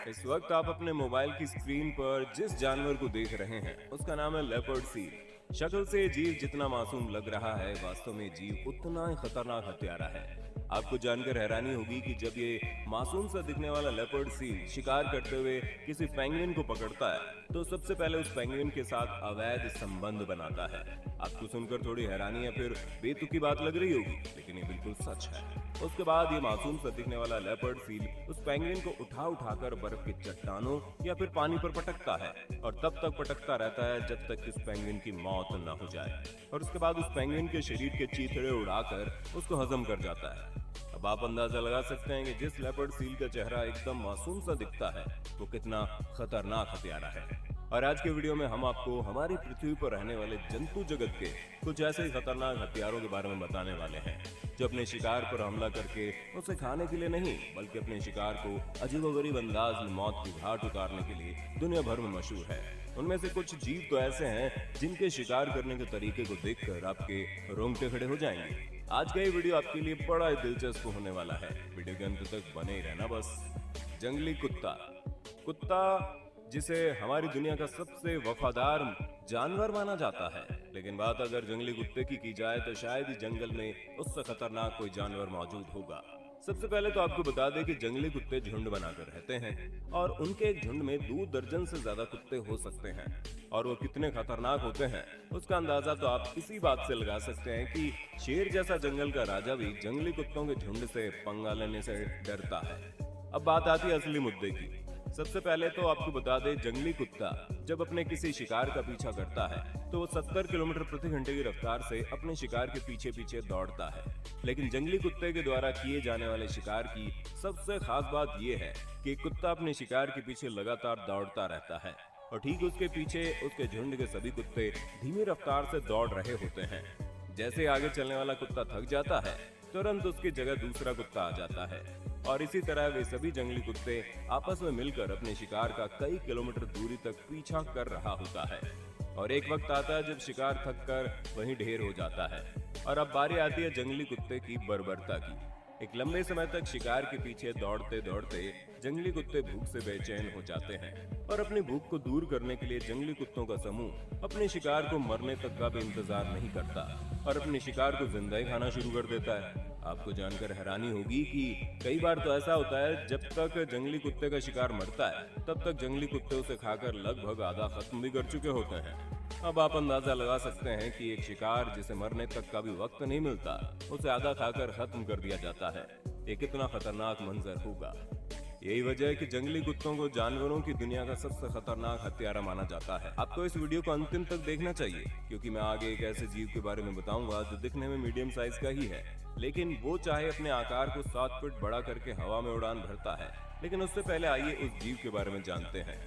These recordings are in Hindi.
इस वक्त आप अपने मोबाइल की स्क्रीन पर जिस जानवर को देख रहे हैं उसका नाम है लेपर्ड सील। शक्ल से जीव जितना मासूम लग रहा है, वास्तव में जीव उतना ही खतरनाक हत्यारा है। आपको जानकर हैरानी होगी कि जब ये मासूम सा दिखने वाला लेपर्ड सील शिकार करते हुए किसी पेंगुइन को पकड़ता है तो सबसे पहले उस पेंगुइन के साथ अवैध संबंध बनाता है। आपको सुनकर थोड़ी हैरानी या फिर बेतुकी बात लग रही होगी, लेकिन ये बिल्कुल सच है। उसके बाद ये मासूम सा दिखने वाला लेपर्ड सील उस पेंगुइन को उठाकर बर्फ की चट्टानों या फिर पानी पर पटकता है और तब तक पटकता रहता है जब तक कि उस पेंगुइन की मौत न हो जाए, और उसके बाद उस पेंगुइन के शरीर के चीथड़े उड़ाकर उसको हजम कर जाता है। अब आप अंदाजा लगा सकते हैं कि जिस लेपर्ड सील का चेहरा एकदम मासूम सा दिखता है वो कितना खतरनाक हत्यारा है। और आज के वीडियो में हम आपको हमारी पृथ्वी पर रहने वाले जंतु जगत के कुछ ऐसे ही खतरनाक हथियारों के बारे में बताने वाले हैं जो अपने शिकार पर हमला करके उसे खाने के लिए नहीं बल्कि अपने शिकार को अजीबोगरीब अंदाज में मौत की घाट उतारने के लिए दुनिया भर में मशहूर है। उनमें से कुछ जीव तो ऐसे हैं जिनके शिकार करने के तरीके को देखकर आपके रोंगटे खड़े हो जाएंगे। आज का ये वीडियो आपके लिए बड़ा ही दिलचस्प होने वाला है, वीडियो के अंत तक बने ही रहना बस। जंगली कुत्ता जिसे हमारी दुनिया का सबसे वफादार जानवर माना जाता है, लेकिन बात अगर जंगली कुत्ते की जाए तो शायद ही जंगल में उससे खतरनाक कोई जानवर मौजूद होगा। सबसे पहले तो आपको बता दें कि जंगली कुत्ते झुंड बनाकर रहते हैं और उनके एक झुंड में 2 दर्जन से ज्यादा कुत्ते हो सकते हैं, और वो कितने खतरनाक होते हैं उसका अंदाजा तो आप इसी बात से लगा सकते हैं कि शेर जैसा जंगल का राजा भी जंगली कुत्तों के झुंड से पंगा लेने से डरता है। अब बात आती है असली मुद्दे की। सबसे पहले तो आपको बता दें, जंगली कुत्ता जब अपने किसी शिकार का पीछा करता है तो वो 70 किलोमीटर प्रति घंटे की रफ्तार से अपने शिकार के पीछे पीछे दौड़ता है। लेकिन जंगली कुत्ते के द्वारा किए जाने वाले शिकार की सबसे खास बात यह है कि कुत्ता अपने शिकार के पीछे लगातार दौड़ता रहता है और ठीक उसके पीछे उसके झुंड के सभी कुत्ते धीमी रफ्तार से दौड़ रहे होते हैं। जैसे आगे चलने वाला कुत्ता थक जाता है तुरंत उसकी जगह दूसरा कुत्ता आ जाता है, और इसी तरह वे सभी जंगली कुत्ते आपस में मिलकर अपने शिकार का कई किलोमीटर दूरी तक पीछा कर रहा होता है। और एक वक्त आता है जब शिकार थक कर वहीं ढेर हो जाता है, और अब बारी आती है जंगली कुत्ते की बर्बरता की। एक लंबे समय तक शिकार के पीछे दौड़ते दौड़ते जंगली कुत्ते भूख से बेचैन हो जाते हैं, और अपनी भूख को दूर करने के लिए जंगली कुत्तों का समूह अपने शिकार को मरने तक का भी इंतजार नहीं करता और अपने शिकार को जिंदा ही खाना शुरू कर देता है। आपको जानकर हैरानी होगी कि कई बार तो ऐसा होता है जब तक जंगली कुत्ते का शिकार मरता है तब तक जंगली कुत्ते उसे खाकर लगभग आधा खत्म भी कर चुके होते हैं। अब आप अंदाजा लगा सकते हैं कि एक शिकार जिसे मरने तक का भी वक्त नहीं मिलता उसे आधा खाकर खत्म कर दिया जाता है, ये कितना खतरनाक मंजर होगा। यही वजह है कि जंगली कुत्तों को जानवरों की दुनिया का सबसे खतरनाक हत्यारा माना जाता है। आपको इस वीडियो को अंतिम तक देखना चाहिए क्योंकि मैं आगे एक ऐसे जीव के बारे में बताऊंगा जो दिखने में मीडियम साइज का ही है, लेकिन वो चाहे अपने आकार को 7 फीट बड़ा करके हवा में उड़ान भरता है। लेकिन उससे पहले आइए उस जीव के बारे में जानते हैं।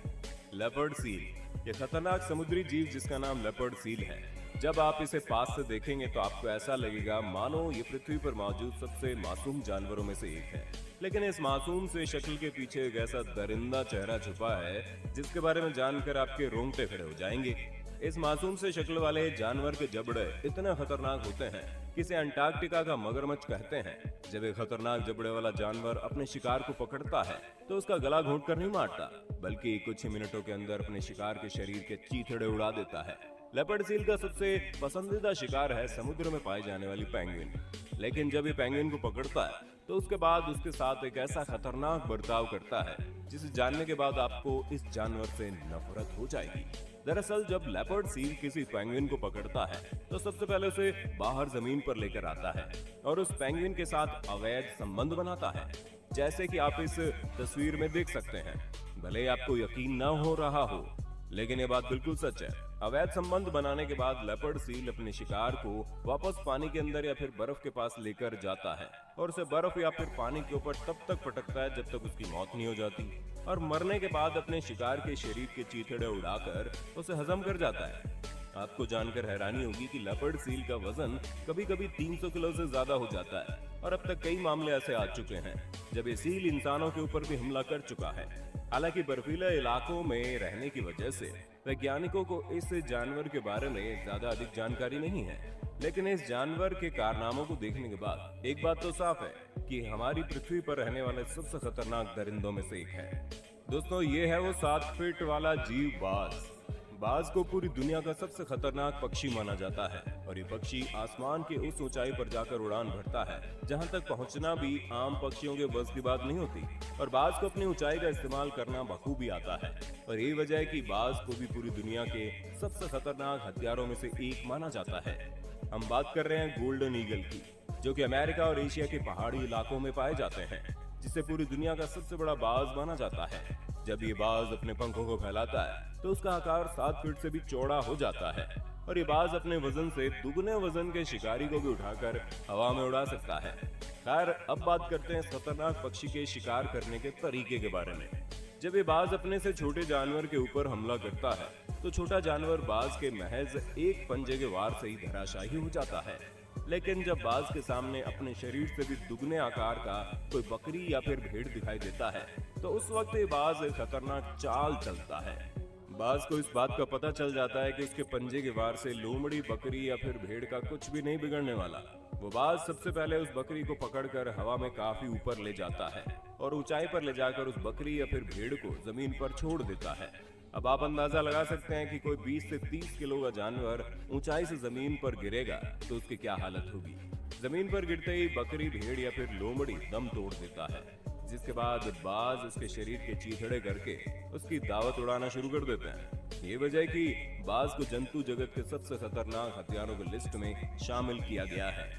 लेपर्ड सील, ये खतरनाक समुद्री जीव जिसका नाम लेपर्ड सील है। जब आप इसे पास से देखेंगे तो आपको ऐसा लगेगा मानो ये पृथ्वी पर मौजूद सबसे मासूम जानवरों में से एक है, लेकिन इस मासूम से शक्ल के पीछे एक ऐसा दरिंदा चेहरा छुपा है जिसके बारे में जानकर आपके रोंगटे खड़े हो जाएंगे। इस मासूम से शक्ल वाले जानवर के जबड़े इतने खतरनाक होते हैं कि इसे अंटार्कटिका का मगरमच्छ कहते हैं। जब एक खतरनाक जबड़े वाला जानवर अपने शिकार को पकड़ता है तो उसका गला घोंट कर नहीं मारता, बल्कि कुछ ही मिनटों के अंदर अपने शिकार के शरीर के चीथड़े उड़ा देता है। लेपर्ड सील का सबसे पसंदीदा शिकार है समुद्र में पाई जाने वाली पेंगुइन। लेकिन जब ये पेंगुइन को पकड़ता है तो उसके बाद उसके साथ एक ऐसा खतरनाक बर्ताव करता है जिसे जानने के बाद आपको इस जानवर से नफरत हो जाएगी। दरअसल जब लेपर्ड सील किसी पेंगुइन को पकड़ता है तो सबसे पहले उसे बाहर जमीन पर लेकर आता है और उस पेंगुइन के साथ अवैध संबंध बनाता है, जैसे कि आप इस तस्वीर में देख सकते हैं। भले ही आपको यकीन न हो रहा हो, लेकिन ये बात बिल्कुल सच है। अवैध संबंध बनाने के बाद लेपर्ड सील अपने शिकार को वापस पानी के अंदर या फिर बर्फ के पास लेकर जाता है और उसे बर्फ या फिर पानी के ऊपर तब तक पटकता है जब तक उसकी मौत नहीं हो जाती, और मरने के बाद अपने शिकार के शरीर के चीथड़े उड़ाकर उसे हजम कर जाता है। आपको जानकर हैरानी होगी कि लेपर्ड सील का वजन कभी कभी 300 किलो से ज्यादा हो जाता है, और अब तक कई मामले ऐसे आ चुके हैं जब ये सील इंसानों के ऊपर भी हमला कर चुका है। हालांकि बर्फीले इलाकों में रहने की वजह से वैज्ञानिकों को इस जानवर के बारे में ज्यादा अधिक जानकारी नहीं है। लेकिन इस जानवर के कारनामों को देखने के बाद एक बात तो साफ है कि हमारी पृथ्वी पर रहने वाले सबसे खतरनाक दरिंदों में से एक है। दोस्तों, ये है वो 7 फीट वाला जीव बाज। बाज को पूरी दुनिया का सबसे खतरनाक पक्षी माना जाता है और ये पक्षी आसमान के उस ऊंचाई पर जाकर उड़ान भरता है जहां तक पहुंचना भी आम पक्षियों के बस की बात नहीं होती और बाज को अपनी ऊंचाई का इस्तेमाल करना बखूबी आता है। और यही वजह है कि बाज को भी पूरी दुनिया के सबसे खतरनाक हथियारों में से एक माना जाता है। हम बात कर रहे हैं गोल्डन ईगल की, जो कि अमेरिका और एशिया के पहाड़ी इलाकों में पाए जाते हैं, जिसे पूरी दुनिया का सबसे बड़ा बाज माना जाता है। जब ये बाज अपने पंखों को फैलाता है तो उसका आकार 7 फीट से भी चौड़ा हो जाता है और ये बाज अपने वजन से दुगने वजन के शिकारी को भी उठाकर हवा में उड़ा सकता है। खैर, अब बात करते हैं खतरनाक पक्षी के शिकार करने के तरीके के बारे में। जब ये बाज अपने से छोटे जानवर के ऊपर हमला करता है तो छोटा जानवर बाज के महज एक पंजे के वार से ही धराशायी हो जाता है। लेकिन जब बाज के सामने अपने शरीर से भी दुगने आकार का कोई बकरी या फिर भेड़ दिखाई देता है तो उस वक्त ये बाज एक खतरनाक चाल चलता है। बाज को इस बात का पता चल जाता है कि उसके पंजे के वार से लोमड़ी, बकरी या फिर भेड़ का कुछ भी नहीं बिगड़ने वाला। वो बाज सबसे पहले उस बकरी को पकड़कर हवा में काफी ऊपर ले जाता है और ऊंचाई पर ले जाकर उस बकरी या फिर भेड़ को जमीन पर छोड़ देता है। अब आप अंदाजा लगा सकते हैं कि कोई 20 से 30 किलो का जानवर ऊंचाई से जमीन पर गिरेगा तो उसकी क्या हालत होगी। जमीन पर गिरते ही बकरी, भेड़ या फिर लोमड़ी दम तोड़ देता है, जिसके बाद बाज उसके शरीर के चीथड़े करके उसकी दावत उड़ाना शुरू कर देते हैं। ये वजह है कि बाज को जंतु जगत के सबसे खतरनाक हथियारों की लिस्ट में शामिल किया गया है।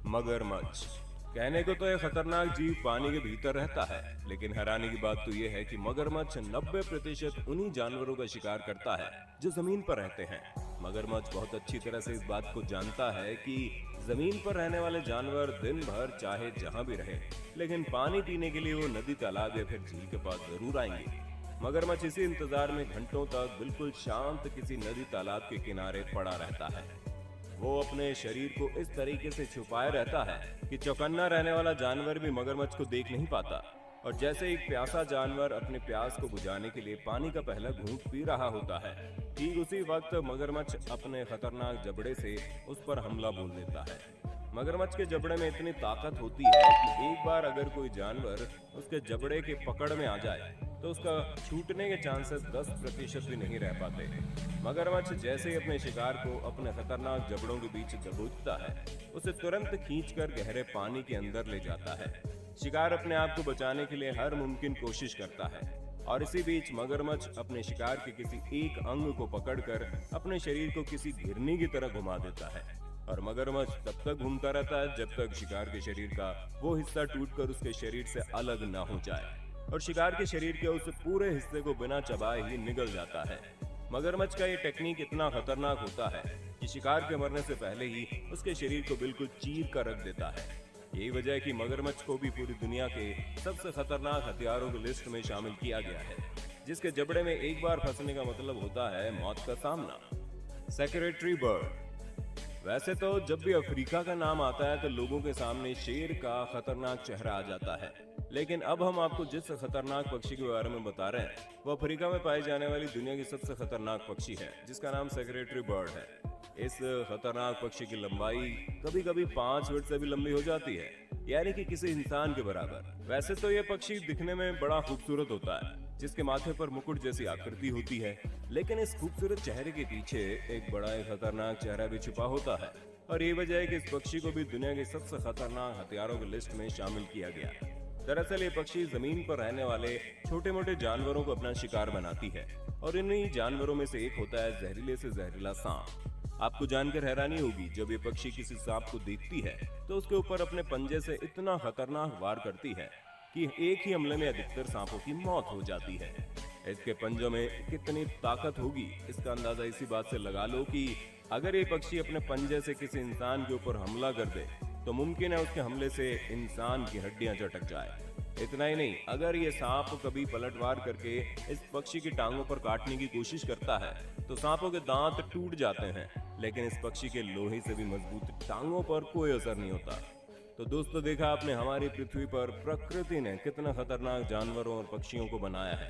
मगरमच्छ। कहने को तो यह खतरनाक जीव पानी के भीतर रहता है, लेकिन हैरानी की बात तो यह है कि मगरमच्छ 90% उन्हीं जानवरों का शिकार करता है जो जमीन पर रहते हैं। मगरमच्छ बहुत अच्छी तरह से इस बात को जानता है कि जमीन पर रहने वाले जानवर दिन भर चाहे जहां भी रहे, लेकिन पानी पीने के लिए वो नदी, तालाब या फिर झील के पास जरूर आएंगे। मगरमच्छ इसी इंतजार में घंटों तक बिल्कुल शांत किसी नदी, तालाब के किनारे पड़ा रहता है। वो अपने शरीर को इस तरीके से छुपाए रहता है कि चौकन्ना रहने वाला जानवर भी मगरमच्छ को देख नहीं पाता। और जैसे एक प्यासा जानवर अपने प्यास को बुझाने के लिए पानी का पहला घूंट पी रहा होता है, ठीक उसी वक्त मगरमच्छ अपने खतरनाक जबड़े से उस पर हमला बोल देता है। मगरमच्छ के जबड़े में इतनी ताकत होती है कि एक बार अगर कोई जानवर उसके जबड़े के पकड़ में आ जाए तो उसका छूटने के चांसेस 10% भी नहीं रह पाते। मगरमच्छ जैसे ही अपने शिकार को अपने खतरनाक जबड़ों के बीच दबोचता है, उसे तुरंत खींचकर गहरे पानी के अंदर ले जाता है। शिकार अपने आप को बचाने के लिए हर मुमकिन कोशिश करता है और इसी बीच मगरमच्छ अपने शिकार के किसी एक अंग को पकड़कर अपने शरीर को किसी घिरनी की तरह घुमा देता है। और मगरमच्छ तब तक घूमता रहता है जब तक शिकार के शरीर का वो हिस्सा टूटकर उसके शरीर से अलग ना हो जाए और शिकार के शरीर के उस पूरे हिस्से को बिना चबाए ही निगल जाता है। मगरमच्छ का ये टेक्निक इतना खतरनाक होता है कि शिकार के मरने से पहले ही उसके शरीर को बिल्कुल चीर कर रख देता है। यही वजह है कि मगरमच्छ को भी पूरी दुनिया के सबसे खतरनाक हथियारों की लिस्ट में शामिल किया गया है, जिसके जबड़े में एक बार फंसने का मतलब होता है मौत का सामना। Secretary bird. वैसे तो जब भी अफ्रीका का नाम आता है तो लोगों के सामने शेर का खतरनाक चेहरा आ जाता है, लेकिन अब हम आपको जिस खतरनाक पक्षी के बारे में बता रहे हैं वो अफ्रीका में पाई जाने वाली दुनिया की सबसे खतरनाक पक्षी है, जिसका नाम सेक्रेटरी बर्ड है। इस खतरनाक पक्षी की लंबाई कभी कभी 5 फीट से भी लंबी हो जाती है, यानी कि किसी इंसान के बराबर। वैसे तो ये पक्षी दिखने में बड़ा खूबसूरत होता है, जिसके माथे पर मुकुट जैसी आकृति होती है, लेकिन इस खूबसूरत चेहरे के पीछे एक बड़ा ही खतरनाक चेहरा भी छुपा होता है। और ये वजह है कि इस पक्षी को भी दुनिया के सबसे खतरनाक हथियारों की लिस्ट में शामिल किया गया। दरअसल ये पक्षी जमीन पर रहने वाले छोटे मोटे जानवरों को अपना शिकार बनाती है और इन्हीं जानवरों में से एक होता है जहरीले से जहरीला सांप। आपको जानकर हैरानी होगी, जब ये पक्षी किसी सांप को देखती है तो उसके ऊपर अपने पंजे से इतना खतरनाक वार करती है कि एक ही हमले में अधिकतर सांपों की मौत हो जाती है। इसके पंजों में कितनी ताकत होगी इसका अंदाजा इसी बात से लगा लो कि अगर ये पक्षी अपने पंजे से किसी इंसान के ऊपर हमला कर दे तो मुमकिन है उसके हमले से इंसान की हड्डियां झटक जाए। इतना ही नहीं, अगर ये सांप कभी पलटवार करके इस पक्षी की टांगों पर काटने की कोशिश करता है तो सांपों के दांत टूट जाते हैं, लेकिन इस पक्षी के लोहे से भी मजबूत टांगों पर कोई असर नहीं होता। तो दोस्तों, देखा आपने हमारी पृथ्वी पर प्रकृति ने कितना खतरनाक जानवरों और पक्षियों को बनाया है।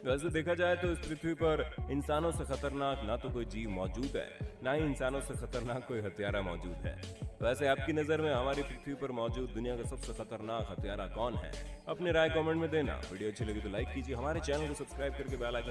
वैसे देखा जाए तो इस पृथ्वी पर इंसानों से खतरनाक ना तो कोई जीव मौजूद है, ना ही इंसानों से खतरनाक कोई हत्यारा मौजूद है। वैसे आपकी नजर में हमारी पृथ्वी पर मौजूद दुनिया का सबसे खतरनाक हत्यारा कौन है? अपनी राय कमेंट में देना। वीडियो अच्छी लगी तो लाइक कीजिए, हमारे चैनल को सब्सक्राइब करके बेल आइकन